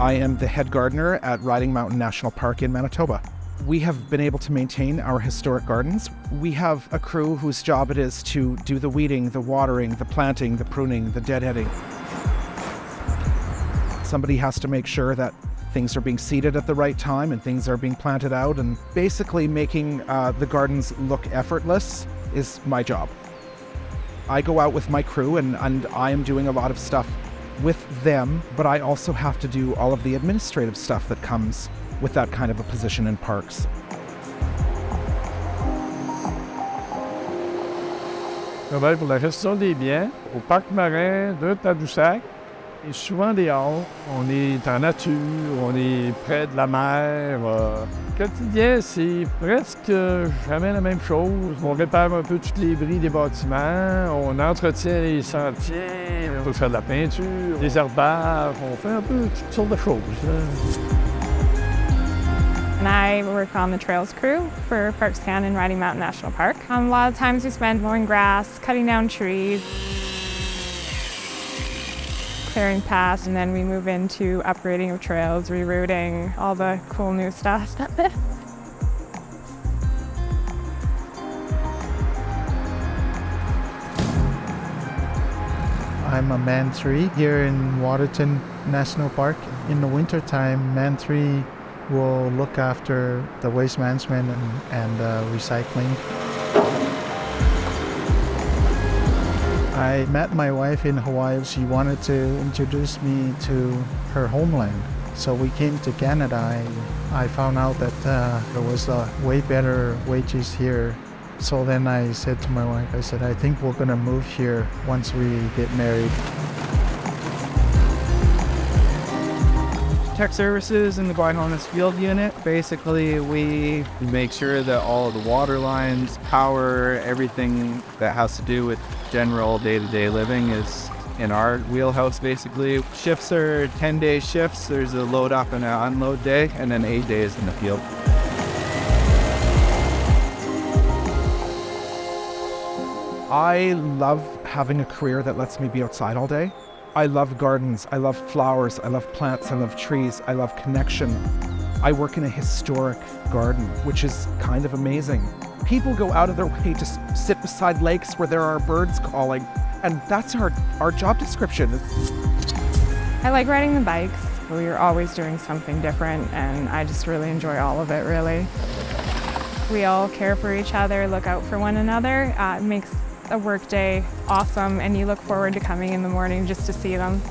I am the head gardener at Riding Mountain National Park in Manitoba. We have been able to maintain our historic gardens. We have a crew whose job it is to do the weeding, the watering, the planting, the pruning, the deadheading. Somebody has to make sure that things are being seeded at the right time and things are being planted out, and basically making the gardens look effortless is my job. I go out with my crew and I am doing a lot of stuff with them, but I also have to do all of the administrative stuff that comes with that kind of a position in parks. Je travaille pour la gestion des biens au parc marin de Tadoussac. Et souvent dehors, on est en nature, on est près de la mer. Le quotidien, c'est presque jamais la même chose. On répare un peu toutes les bris des bâtiments, on entretient les sentiers, on peut faire de la peinture, des herbages, on fait un peu toutes sortes de choses. And I work on the trails crew for Parks Canada and Riding Mountain National Park. A lot of times we spend mowing grass, cutting down trees, clearing paths, and then we move into upgrading of trails, rerouting, all the cool new stuff. I'm a Man 3 here in Waterton National Park. In the wintertime, Man 3 will look after the waste management and recycling. I met my wife in Hawaii. She wanted to introduce me to her homeland. So we came to Canada. I found out that there was way better wages here. So then I said to my wife, I think we're gonna move here once we get married. Tech services in the Guayhonas field unit. Basically, we make sure that all of the water lines, power, everything that has to do with general day-to-day living is in our wheelhouse, basically. Shifts are 10-day shifts. There's a load up and an unload day, and then 8 days in the field. I love having a career that lets me be outside all day. I love gardens, I love flowers, I love plants, I love trees, I love connection. I work in a historic garden, which is kind of amazing. People go out of their way to sit beside lakes where there are birds calling, and that's our job description. I like riding the bikes. We're always doing something different, and I just really enjoy all of it, really. We all care for each other, look out for one another. It makes a work day awesome, and you look forward to coming in the morning just to see them.